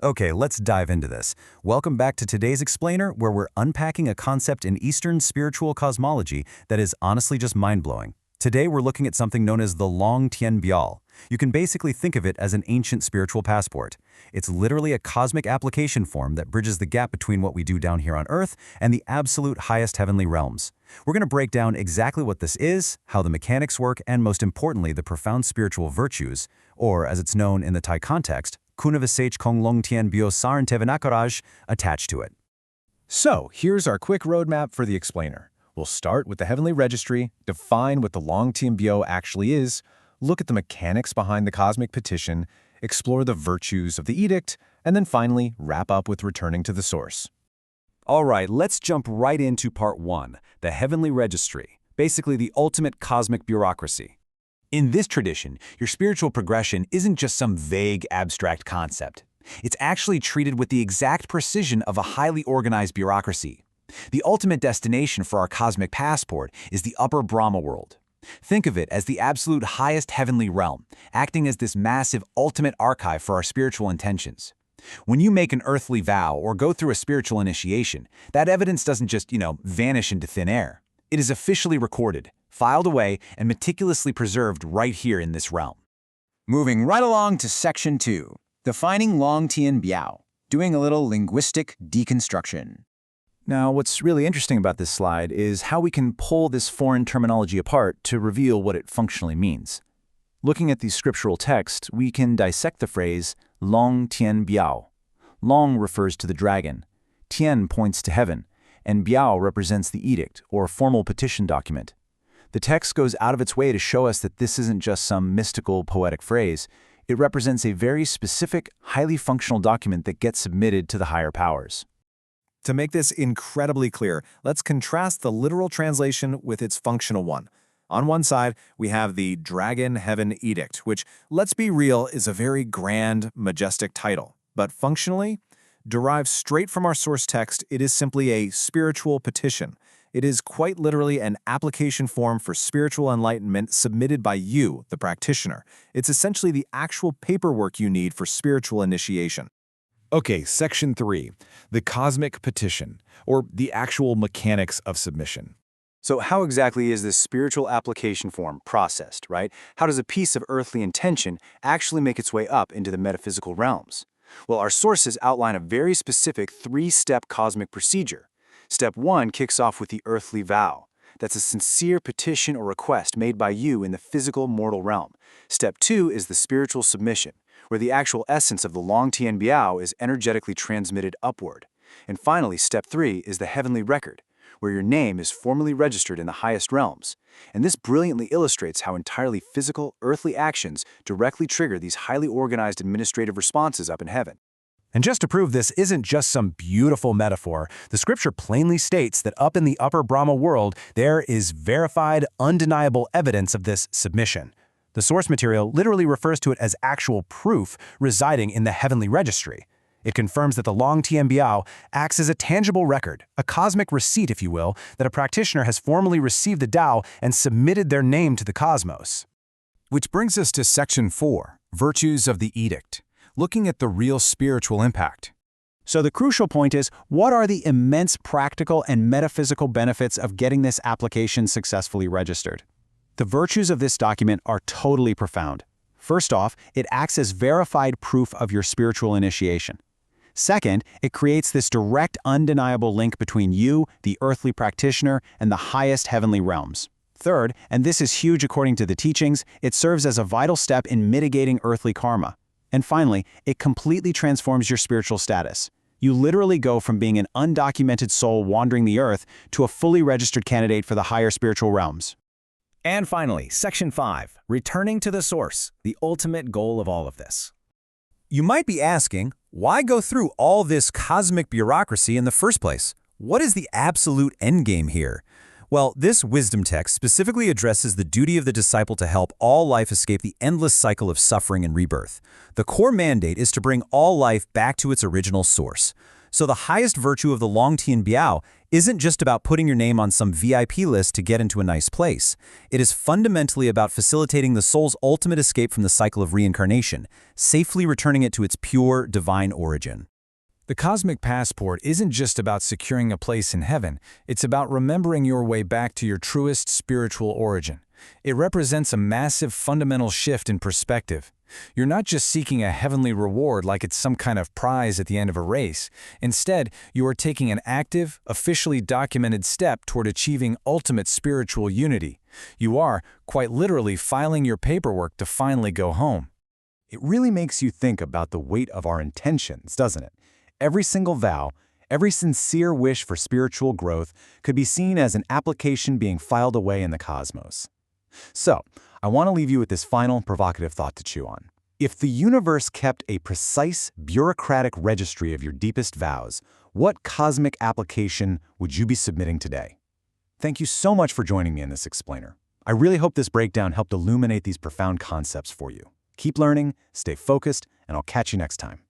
Okay, let's dive into this. Welcome back to today's explainer, where we're unpacking a concept in Eastern spiritual cosmology that is honestly just mind-blowing. Today we're looking at something known as the Long Tian Biao. You can basically think of it as an ancient spiritual passport. It's literally a cosmic application form that bridges the gap between what we do down here on Earth and the absolute highest heavenly realms. We're going to break down exactly what this is, how the mechanics work, and most importantly, the profound spiritual virtues, or as it's known in the Thai context, Kunavasage Kong Long Tian Bio Saran Tevenakaraj, attached to it. So, here's our quick roadmap for the explainer. We'll start with the Heavenly Registry, define what the Long Tian Biao actually is, look at the mechanics behind the Cosmic Petition, explore the virtues of the Edict, and then finally wrap up with returning to the source. All right, let's jump right into part 1, the Heavenly Registry, basically the ultimate cosmic bureaucracy. In this tradition, your spiritual progression isn't just some vague, abstract concept. It's actually treated with the exact precision of a highly organized bureaucracy. The ultimate destination for our cosmic passport is the upper Brahma world. Think of it as the absolute highest heavenly realm, acting as this massive ultimate archive for our spiritual intentions. When you make an earthly vow or go through a spiritual initiation, that evidence doesn't just, vanish into thin air. It is officially recorded, filed away, and meticulously preserved right here in this realm. Moving right along to Section 2, defining Long Tian Biao, doing a little linguistic deconstruction. Now, what's really interesting about this slide is how we can pull this foreign terminology apart to reveal what it functionally means. Looking at the scriptural text, we can dissect the phrase Long Tian Biao. Long refers to the dragon, Tian points to heaven, and Biao represents the edict or formal petition document. The text goes out of its way to show us that this isn't just some mystical, poetic phrase. It represents a very specific, highly functional document that gets submitted to the higher powers. To make this incredibly clear, let's contrast the literal translation with its functional one. On one side, we have the Dragon Heaven Edict, which, let's be real, is a very grand, majestic title. But functionally, derived straight from our source text, it is simply a spiritual petition. It is quite literally an application form for spiritual enlightenment submitted by you, the practitioner. It's essentially the actual paperwork you need for spiritual initiation. Okay, Section 3, the Cosmic Petition, or the actual mechanics of submission. So how exactly is this spiritual application form processed, right? How does a piece of earthly intention actually make its way up into the metaphysical realms? Well, our sources outline a very specific 3-step cosmic procedure. Step 1 kicks off with the earthly vow. That's a sincere petition or request made by you in the physical mortal realm. Step 2 is the spiritual submission, where the actual essence of the Long Tian Biao is energetically transmitted upward. And finally, Step 3 is the heavenly record, where your name is formally registered in the highest realms. And this brilliantly illustrates how entirely physical, earthly actions directly trigger these highly organized administrative responses up in heaven. And just to prove this isn't just some beautiful metaphor, the scripture plainly states that up in the upper Brahma world, there is verified, undeniable evidence of this submission. The source material literally refers to it as actual proof residing in the heavenly registry. It confirms that the Long Tian Biao acts as a tangible record, a cosmic receipt, if you will, that a practitioner has formally received the Tao and submitted their name to the cosmos. Which brings us to Section 4, Virtues of the Edict, looking at the real spiritual impact. So the crucial point is, what are the immense practical and metaphysical benefits of getting this application successfully registered? The virtues of this document are totally profound. First off, it acts as verified proof of your spiritual initiation. Second, it creates this direct, undeniable link between you, the earthly practitioner, and the highest heavenly realms. Third, and this is huge according to the teachings, it serves as a vital step in mitigating earthly karma. And finally, it completely transforms your spiritual status. You literally go from being an undocumented soul wandering the earth to a fully registered candidate for the higher spiritual realms. And finally, Section 5, returning to the source, the ultimate goal of all of this. You might be asking, why go through all this cosmic bureaucracy in the first place? What is the absolute endgame here? Well, this wisdom text specifically addresses the duty of the disciple to help all life escape the endless cycle of suffering and rebirth. The core mandate is to bring all life back to its original source. So the highest virtue of the Long Tian Biao isn't just about putting your name on some VIP list to get into a nice place. It is fundamentally about facilitating the soul's ultimate escape from the cycle of reincarnation, safely returning it to its pure, divine origin. The cosmic passport isn't just about securing a place in heaven, it's about remembering your way back to your truest spiritual origin. It represents a massive fundamental shift in perspective. You're not just seeking a heavenly reward like it's some kind of prize at the end of a race. Instead, you are taking an active, officially documented step toward achieving ultimate spiritual unity. You are, quite literally, filing your paperwork to finally go home. It really makes you think about the weight of our intentions, doesn't it? Every single vow, every sincere wish for spiritual growth could be seen as an application being filed away in the cosmos. So, I want to leave you with this final provocative thought to chew on. If the universe kept a precise, bureaucratic registry of your deepest vows, what cosmic application would you be submitting today? Thank you so much for joining me in this explainer. I really hope this breakdown helped illuminate these profound concepts for you. Keep learning, stay focused, and I'll catch you next time.